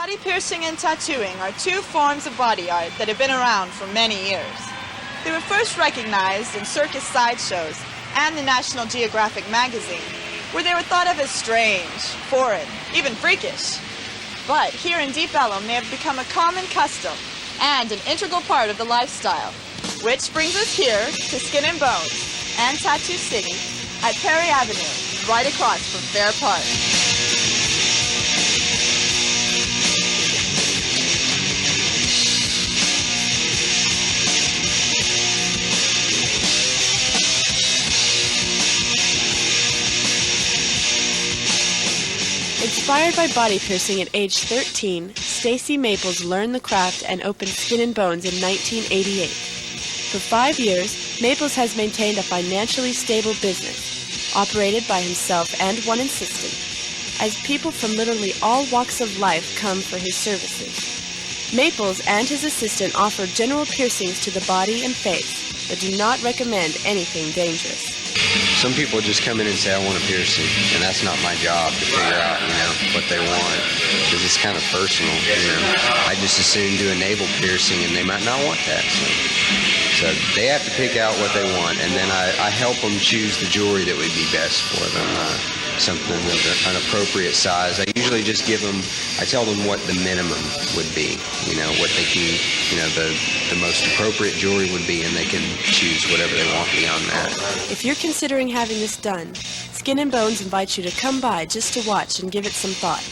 Body piercing and tattooing are two forms of body art that have been around for many years. They were first recognized in circus sideshows and the National Geographic magazine, where they were thought of as strange, foreign, even freakish. But here in Deep Ellum, they have become a common custom and an integral part of the lifestyle, which brings us here to Skin and Bones and Tattoo City at Perry Avenue, right across from Fair Park. Inspired by body piercing at age 13, Stacy Maples learned the craft and opened Skin and Bones in 1988. For 5 years, Maples has maintained a financially stable business, operated by himself and one assistant, as people from literally all walks of life come for his services. Maples and his assistant offer general piercings to the body and face, but do not recommend anything dangerous. Some people just come in and say, I want a piercing, and that's not my job to figure out, what they want, because it's kind of personal, I just as soon do a navel piercing, and they might not want that, so they have to pick out what they want, and then I help them choose the jewelry that would be best for them, something of an appropriate size. I usually just I tell them what the minimum would be, what they can, the most appropriate jewelry would be, and they can choose whatever they want beyond that. If you're considering having this done, Skin and Bones invites you to come by just to watch and give it some thought.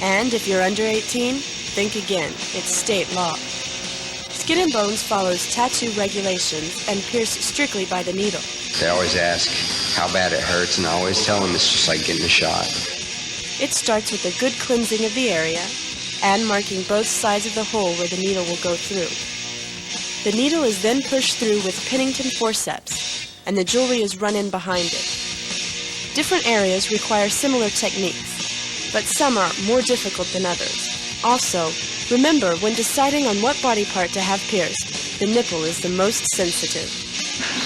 And if you're under 18, think again. It's state law. Skin and Bones follows tattoo regulations and pierce strictly by the needle. They always ask how bad it hurts, and I always tell them it's just like getting a shot. It starts with a good cleansing of the area and marking both sides of the hole where the needle will go through. The needle is then pushed through with Pennington forceps, and the jewelry is run in behind it. Different areas require similar techniques, but some are more difficult than others. Also, remember, when deciding on what body part to have pierced, the nipple is the most sensitive.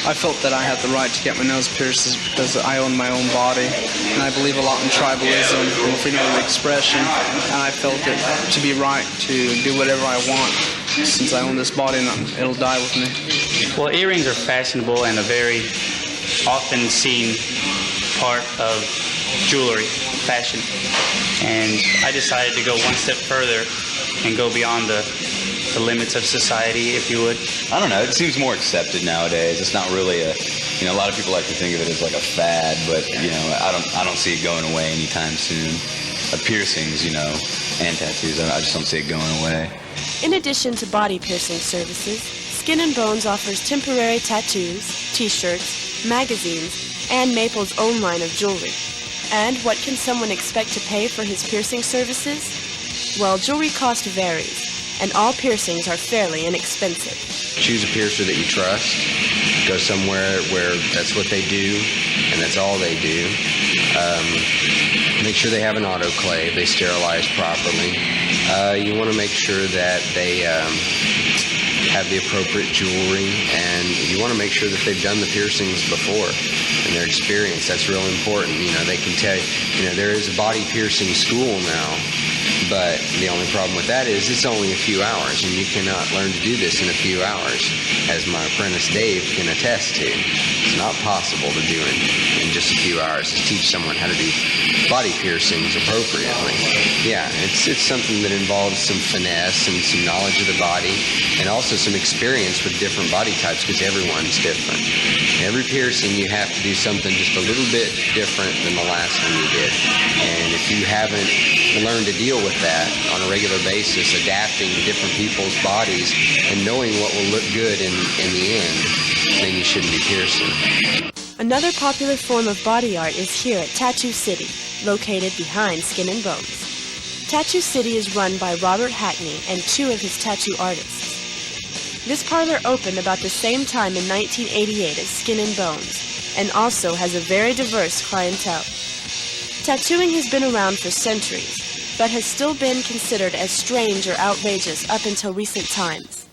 I felt that I had the right to get my nose pierced because I own my own body, and I believe a lot in tribalism and freedom of expression, and I felt it to be right to do whatever I want since I own this body and it'll die with me. Well, earrings are fashionable and a very often seen part of jewelry, fashion, and I decided to go one step further and go beyond the limits of society, if you would. I don't know. It seems more accepted nowadays. It's not really a lot of people like to think of it as like a fad, but I don't see it going away anytime soon. Piercings, and tattoos. I just don't see it going away. In addition to body piercing services, Skin and Bones offers temporary tattoos, t-shirts, magazines, and Maple's own line of jewelry. And what can someone expect to pay for his piercing services? Well, jewelry cost varies, and all piercings are fairly inexpensive. Choose a piercer that you trust. Go somewhere where that's what they do, and that's all they do. Make sure they have an autoclave, they sterilize properly. You want to make sure that they have the appropriate jewelry, and you want to make sure that they've done the piercings before and their experience. That's real important. They can tell you, there is a body piercing school now, but the only problem with that is it's only a few hours, and you cannot learn to do this in a few hours, as my apprentice Dave can attest to. It's not possible to do it in just a few hours, to teach someone how to do body piercings appropriately. Yeah, it's something that involves some finesse and some knowledge of the body, and also some experience with different body types, because everyone's different. Every piercing, you have to do something just a little bit different than the last one you did. And if you haven't learned to deal with that on a regular basis, adapting to different people's bodies and knowing what will look good in the end, then you shouldn't be piercing. Another popular form of body art is here at Tattoo City, located behind Skin and Bones. Tattoo City is run by Robert Hackney and 2 of his tattoo artists. This parlor opened about the same time in 1988 as Skin and Bones, and also has a very diverse clientele. Tattooing has been around for centuries, but has still been considered as strange or outrageous up until recent times.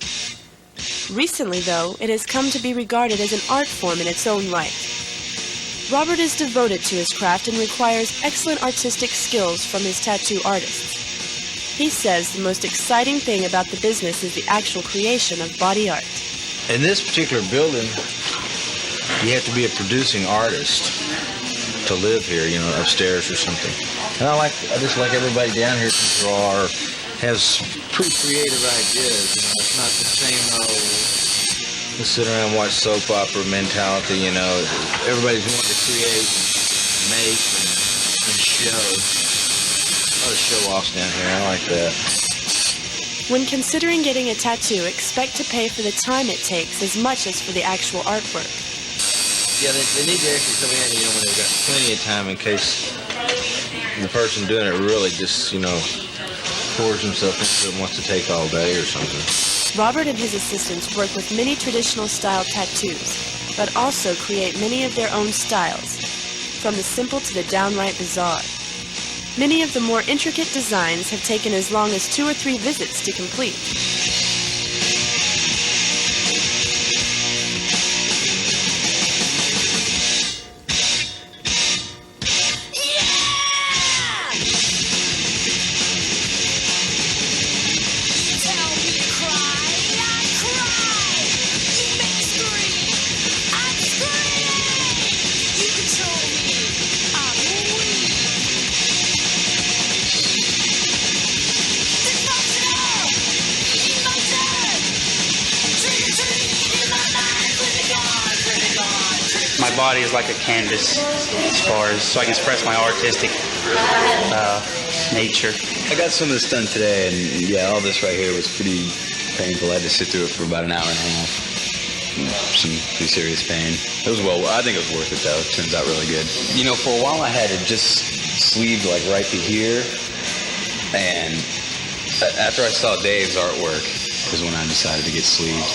Recently, though, it has come to be regarded as an art form in its own right. Robert is devoted to his craft and requires excellent artistic skills from his tattoo artists. He says the most exciting thing about the business is the actual creation of body art. In this particular building, you have to be a producing artist to live here, upstairs or something. And I just like everybody down here can draw or has pretty creative ideas. It's not the same old, let's sit around and watch soap opera mentality, Everybody's wanting to create and make and show. A lot of show-offs down here. I like that. When considering getting a tattoo, expect to pay for the time it takes as much as for the actual artwork. Yeah, they need to actually come in, when they've got plenty of time in case the person doing it really just, pours himself into it and wants to take all day or something. Robert and his assistants work with many traditional style tattoos, but also create many of their own styles, from the simple to the downright bizarre. Many of the more intricate designs have taken as long as 2 or 3 visits to complete. My body is like a canvas so I can express my artistic nature. I got some of this done today, and yeah, all this right here was pretty painful. I had to sit through it for about an hour and a half. Some pretty serious pain. It was I think it was worth it though. It turns out really good. For a while I had it just sleeved like right to here, and after I saw Dave's artwork is when I decided to get sleeved.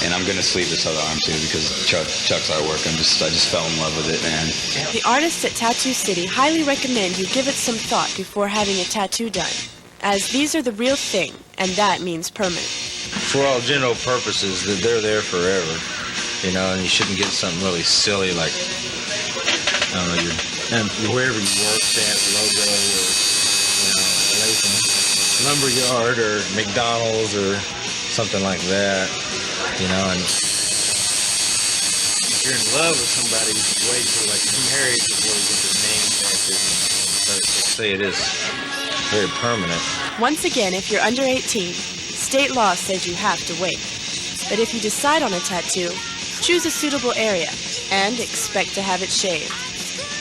And I'm going to sleeve this other arm too because Chuck's artwork, I just fell in love with it, man. The artists at Tattoo City highly recommend you give it some thought before having a tattoo done, as these are the real thing, and that means permanent. For all general purposes, they're there forever, and you shouldn't get something really silly like, I don't know, wherever you work, that logo or, Latham Lumberyard or McDonald's or something like that. And if you're in love with somebody, you should wait till you're married before you get their name tattooed. But they say it is very permanent. Once again, if you're under 18, state law says you have to wait. But if you decide on a tattoo, choose a suitable area and expect to have it shaved.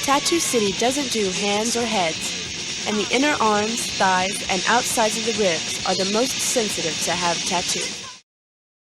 Tattoo City doesn't do hands or heads, and the inner arms, thighs, and outsides of the ribs are the most sensitive to have tattooed.